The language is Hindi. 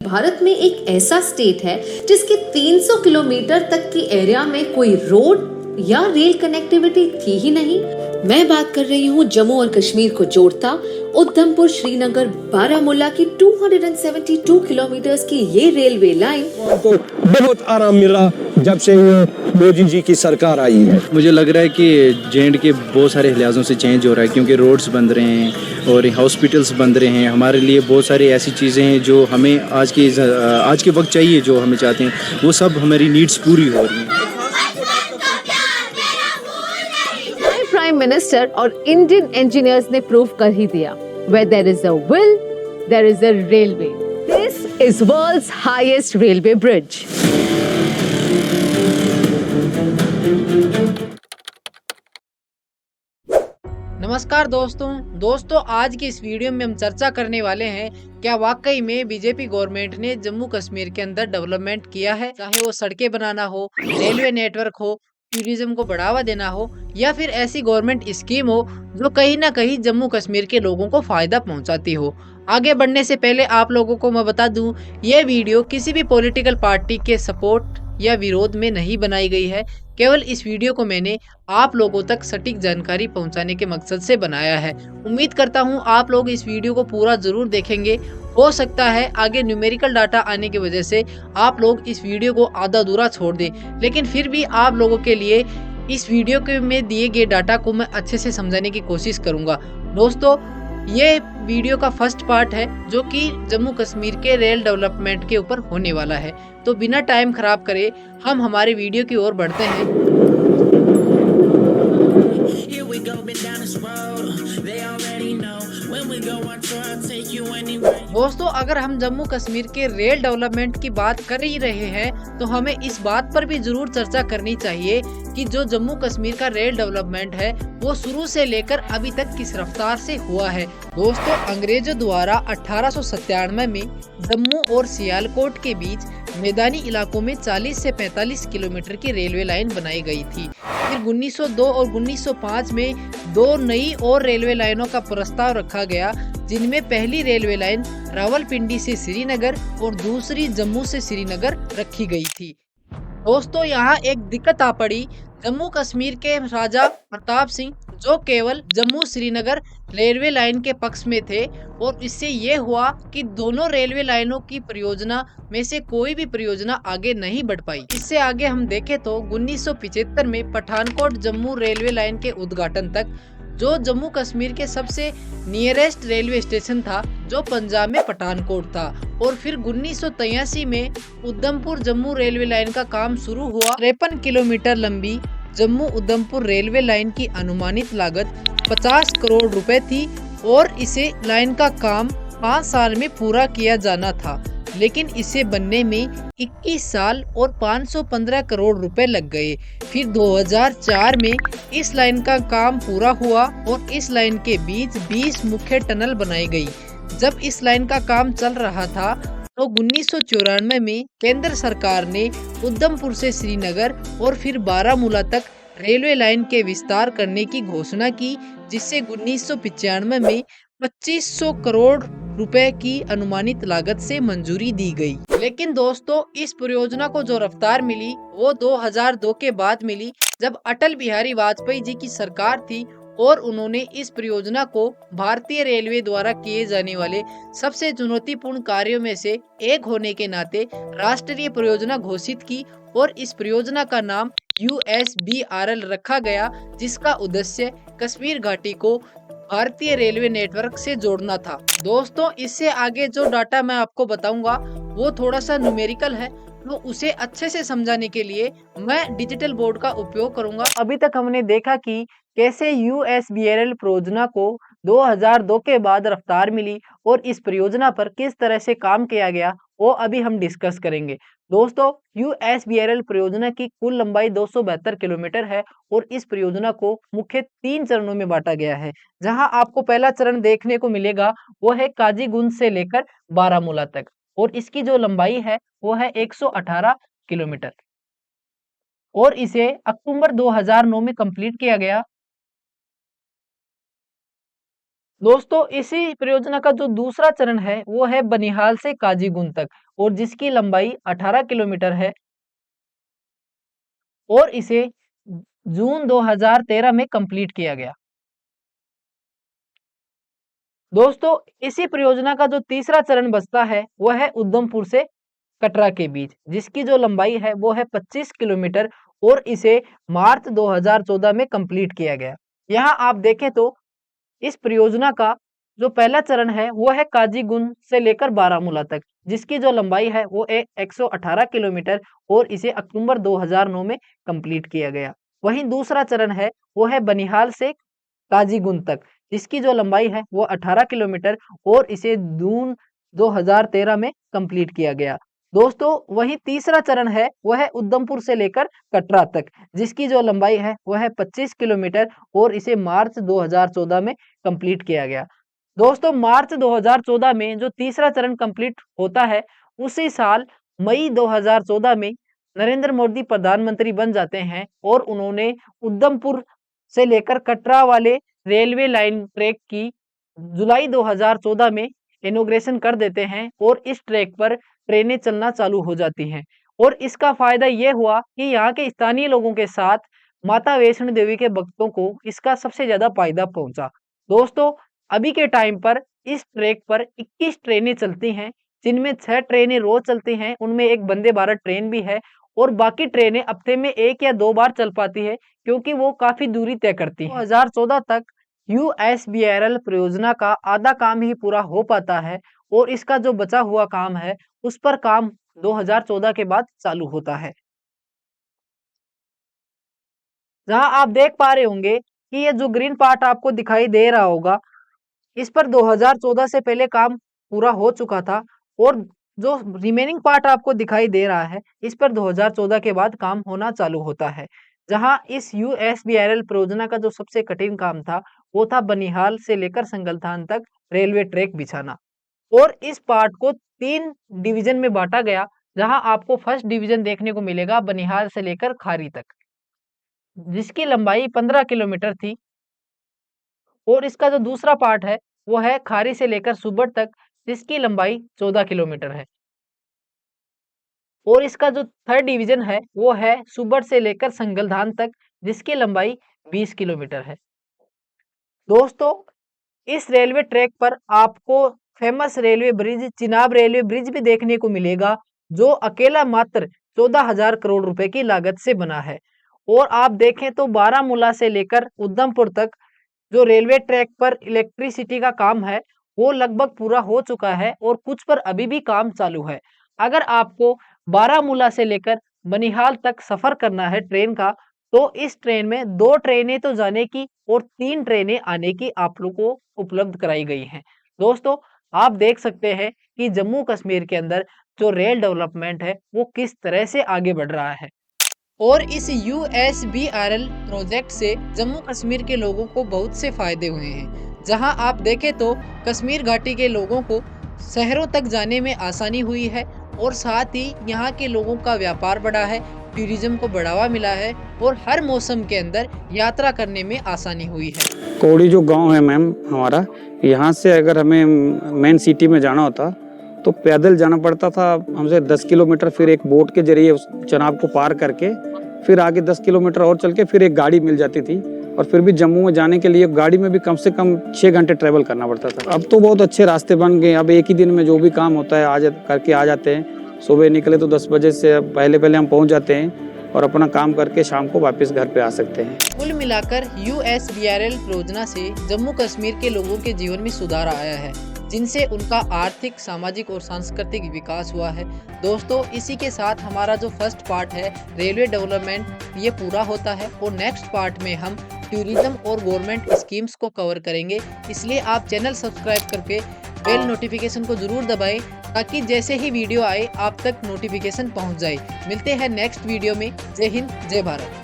भारत में एक ऐसा स्टेट है जिसके 300 किलोमीटर तक की एरिया में कोई रोड या रेल कनेक्टिविटी थी ही नहीं। मैं बात कर रही हूँ जम्मू और कश्मीर को जोड़ता उधमपुर श्रीनगर बारामूला की 272 किलोमीटर की ये रेलवे लाइन तो बहुत आराम मिला जब से मोदी जी की सरकार आई है। मुझे लग रहा है कि J&K बहुत सारे लिहाजों से चेंज हो रहा है, क्योंकि रोड्स बन रहे हैं और हॉस्पिटल्स बन रहे हैं। हमारे लिए बहुत सारी ऐसी चीज़ें हैं जो हमें आज के वक्त चाहिए, जो हमें चाहते हैं, वो सब हमारी नीड्स पूरी हो रही हैं। प्राइम मिनिस्टर और इंडियन इंजीनियर्स ने प्रूव कर ही दिया, where there is a will, there is a railway. This is world's highest railway bridge. नमस्कार दोस्तों, आज की इस वीडियो में हम चर्चा करने वाले हैं क्या वाकई में बीजेपी गवर्नमेंट ने जम्मू कश्मीर के अंदर डेवलपमेंट किया है, चाहे वो सड़कें बनाना हो, रेलवे नेटवर्क हो, टूरिज्म को बढ़ावा देना हो, या फिर ऐसी गवर्नमेंट स्कीम हो जो कहीं ना कहीं जम्मू कश्मीर के लोगों को फायदा पहुंचाती हो। आगे बढ़ने से पहले आप लोगों को मैं बता दूं, यह वीडियो किसी भी पॉलिटिकल पार्टी के सपोर्ट या विरोध में नहीं बनाई गई है। केवल इस वीडियो को मैंने आप लोगों तक सटीक जानकारी पहुंचाने के मकसद से बनाया है। उम्मीद करता हूं आप लोग इस वीडियो को पूरा जरूर देखेंगे। हो सकता है आगे न्यूमेरिकल डाटा आने की वजह से आप लोग इस वीडियो को आधा अधूरा छोड़ दें, लेकिन फिर भी आप लोगों के लिए इस वीडियो के में दिए गए डाटा को मैं अच्छे से समझाने की कोशिश करूंगा। दोस्तों, ये वीडियो का फर्स्ट पार्ट है जो कि जम्मू कश्मीर के रेल डेवलपमेंट के ऊपर होने वाला है। तो बिना टाइम खराब करे हम हमारे वीडियो की ओर बढ़ते हैं। दोस्तों, अगर हम जम्मू कश्मीर के रेल डेवलपमेंट की बात कर ही रहे हैं तो हमें इस बात पर भी जरूर चर्चा करनी चाहिए कि जो जम्मू कश्मीर का रेल डेवलपमेंट है वो शुरू से लेकर अभी तक किस रफ्तार से हुआ है। दोस्तों, अंग्रेजों द्वारा 1897 में जम्मू और सियालकोट के बीच मैदानी इलाकों में 40 से 45 किलोमीटर की रेलवे लाइन बनाई गई थी। फिर 1902 और 1905 में दो नई और रेलवे लाइनों का प्रस्ताव रखा गया, जिनमें पहली रेलवे लाइन रावलपिंडी से श्रीनगर और दूसरी जम्मू से श्रीनगर रखी गई थी। दोस्तों, यहाँ एक दिक्कत आ पड़ी। जम्मू कश्मीर के राजा प्रताप सिंह जो केवल जम्मू श्रीनगर रेलवे लाइन के पक्ष में थे, और इससे ये हुआ कि दोनों रेलवे लाइनों की परियोजना में से कोई भी परियोजना आगे नहीं बढ़ पाई। इससे आगे हम देखें तो 1975 में पठानकोट जम्मू रेलवे लाइन के उद्घाटन तक, जो जम्मू कश्मीर के सबसे नियरेस्ट रेलवे स्टेशन था, जो पंजाब में पठानकोट था। और फिर 1983 में उधमपुर जम्मू रेलवे लाइन का काम शुरू हुआ। 53 किलोमीटर लंबी जम्मू उधमपुर रेलवे लाइन की अनुमानित लागत 50 करोड़ रुपए थी और इसे लाइन का काम 5 साल में पूरा किया जाना था, लेकिन इसे बनने में 21 साल और 515 करोड़ रुपए लग गए। फिर 2004 में इस लाइन का काम पूरा हुआ और इस लाइन के बीच 20 मुख्य टनल बनाई गई। जब इस लाइन का काम चल रहा था तो 1994 में केंद्र सरकार ने उधमपुर से श्रीनगर और फिर बारामूला तक रेलवे लाइन के विस्तार करने की घोषणा की, जिससे 1995 में 2500 करोड़ रुपए की अनुमानित लागत से मंजूरी दी गई। लेकिन दोस्तों, इस परियोजना को जो रफ्तार मिली वो 2002 के बाद मिली, जब अटल बिहारी वाजपेयी जी की सरकार थी और उन्होंने इस परियोजना को भारतीय रेलवे द्वारा किए जाने वाले सबसे चुनौतीपूर्ण कार्यों में से एक होने के नाते राष्ट्रीय परियोजना घोषित की और इस परियोजना का नाम USBRL रखा गया, जिसका उद्देश्य कश्मीर घाटी को भारतीय रेलवे नेटवर्क से जोड़ना था। दोस्तों, इससे आगे जो डाटा मैं आपको बताऊंगा वो थोड़ा सा न्यूमेरिकल है, तो उसे अच्छे से समझाने के लिए मैं डिजिटल बोर्ड का उपयोग करूंगा। अभी तक हमने देखा कि कैसे USBRL परियोजना को 2002 के बाद रफ्तार मिली और इस परियोजना पर किस तरह से काम किया गया, वो अभी हम डिस्कस करेंगे। दोस्तों, USBRL परियोजना की कुल लंबाई 272 किलोमीटर है और इस परियोजना को मुख्य 3 चरणों में बांटा गया है। जहां आपको पहला चरण देखने को मिलेगा वो है काजीगुंड से लेकर बारामूला तक, और इसकी जो लंबाई है वो है 118 किलोमीटर, और इसे अक्टूबर 2009 में कंप्लीट किया गया। दोस्तों, इसी परियोजना का जो दूसरा चरण है वो है बनिहाल से काजीगुंड तक, और जिसकी लंबाई 18 किलोमीटर है और इसे जून 2013 में कंप्लीट किया गया। दोस्तों, इसी परियोजना का जो तीसरा चरण बचता है वह है उधमपुर से कटरा के बीच, जिसकी जो लंबाई है वो है 25 किलोमीटर और इसे मार्च 2014 में कंप्लीट किया गया। यहाँ आप देखें तो इस परियोजना का जो पहला चरण है वो है काजीगुंड से लेकर बारामूला तक, जिसकी जो लंबाई है वो 118 किलोमीटर और इसे अक्टूबर 2009 में कंप्लीट किया गया। वहीं दूसरा चरण है वो है बनिहाल से काजीगुंड तक, जिसकी जो लंबाई है वो 18 किलोमीटर और इसे जून 2013 में कंप्लीट किया गया। दोस्तों, वही तीसरा चरण है वह है उधमपुर से लेकर कटरा तक, जिसकी जो लंबाई है वह है 25 किलोमीटर और इसे मार्च 2014 में कंप्लीट किया गया। दोस्तों, मार्च 2014 में जो तीसरा चरण कंप्लीट होता है, उसी साल मई 2014 में नरेंद्र मोदी प्रधानमंत्री बन जाते हैं और उन्होंने उधमपुर से लेकर कटरा वाले रेलवे लाइन ट्रैक की जुलाई 2014 में इनॉग्रेशन कर देते हैं और इस ट्रैक पर ट्रेनें चलना चालू हो जाती हैं। और इसका फायदा ये हुआ कि यहाँ के स्थानीय लोगों के साथ माता वैष्णो देवी के भक्तों को इसका सबसे ज्यादा फायदा पहुंचा। दोस्तों, अभी के टाइम पर इस ट्रैक पर 21 ट्रेनें चलती हैं, जिनमें 6 ट्रेनें रोज चलती हैं, उनमें एक वंदे भारत ट्रेन भी है और बाकी ट्रेनें हफ्ते में 1 या 2 बार चल पाती है क्योंकि वो काफी दूरी तय करती हैं। 2014 तक USBRL परियोजना का आधा काम ही पूरा हो पाता है और इसका जो बचा हुआ काम है उस पर काम 2014 के बाद चालू होता है। जहां आप देख पा रहे होंगे कि ये जो ग्रीन पार्ट आपको दिखाई दे रहा होगा, इस पर 2014 से पहले काम पूरा हो चुका था और जो रिमेनिंग पार्ट आपको दिखाई दे रहा है, इस पर 2014 के बाद काम होना चालू होता है। जहां इस USBRL परियोजना का जो सबसे कठिन काम था वो था बनिहाल से लेकर संगलथान तक रेलवे ट्रैक बिछाना और इस पार्ट को 3 डिवीजन में बांटा गया, जहां आपको फर्स्ट डिवीजन देखने को मिलेगा बनिहाल से लेकर खारी तक, जिसकी लंबाई 15 किलोमीटर थी और इसका जो दूसरा पार्ट है वो है खारी से लेकर सुबट तक, जिसकी लंबाई 14 किलोमीटर है और इसका जो थर्ड डिवीजन है वो है सुबट से लेकर संगलधान तक, जिसकी लंबाई 20 किलोमीटर है। दोस्तों, इस रेलवे ट्रैक पर आपको famous railway bridge Chenab railway bridge भी देखने को मिलेगा, जो अकेला मात्र 14,000 करोड़ रुपए की लागत से बना है। और आप देखें तो बारामूला से लेकर उधमपुर तक जो रेलवे ट्रैक पर इलेक्ट्रिसिटी का काम है वो लगभग पूरा हो चुका है और कुछ पर अभी भी काम चालू है। अगर आपको बारामूला से लेकर बनिहाल तक सफर करना है ट्रेन का, तो इस ट्रेन में 2 ट्रेनें तो जाने की और 3 ट्रेनें आने की आप लोग को उपलब्ध कराई गई हैं। दोस्तों, आप देख सकते हैं कि जम्मू कश्मीर के अंदर जो रेल डेवलपमेंट है वो किस तरह से आगे बढ़ रहा है और इस USBRL प्रोजेक्ट से जम्मू कश्मीर के लोगों को बहुत से फायदे हुए हैं। जहां आप देखें तो कश्मीर घाटी के लोगों को शहरों तक जाने में आसानी हुई है और साथ ही यहाँ के लोगों का व्यापार बढ़ा है, टूरिज्म को बढ़ावा मिला है और हर मौसम के अंदर यात्रा करने में आसानी हुई है। कोड़ी जो गांव है मैम हमारा, यहाँ से अगर हमें मेन सिटी में जाना होता तो पैदल जाना पड़ता था हमसे 10 किलोमीटर, फिर एक बोट के जरिए उस चनाब को पार करके फिर आगे 10 किलोमीटर और चल के फिर एक गाड़ी मिल जाती थी और फिर भी जम्मू में जाने के लिए गाड़ी में भी कम से कम 6 घंटे ट्रैवल करना पड़ता था। अब तो बहुत अच्छे रास्ते बन गए, अब एक ही दिन में जो भी काम होता है करके आ जाते हैं। सुबह निकले तो 10 बजे से पहले हम पहुँच जाते हैं और अपना काम करके शाम को वापस घर पे आ सकते हैं। कुल मिलाकर USBRL परियोजना से जम्मू कश्मीर के लोगों के जीवन में सुधार आया है, जिनसे उनका आर्थिक, सामाजिक और सांस्कृतिक विकास हुआ है। दोस्तों, इसी के साथ हमारा जो फर्स्ट पार्ट है रेलवे डेवलपमेंट ये पूरा होता है और नेक्स्ट पार्ट में हम टूरिज्म और गवर्नमेंट स्कीम्स को कवर करेंगे। इसलिए आप चैनल सब्सक्राइब करके बेल नोटिफिकेशन को जरूर दबाएं ताकि जैसे ही वीडियो आए आप तक नोटिफिकेशन पहुंच जाए। मिलते हैं नेक्स्ट वीडियो में। जय हिंद, जय भारत।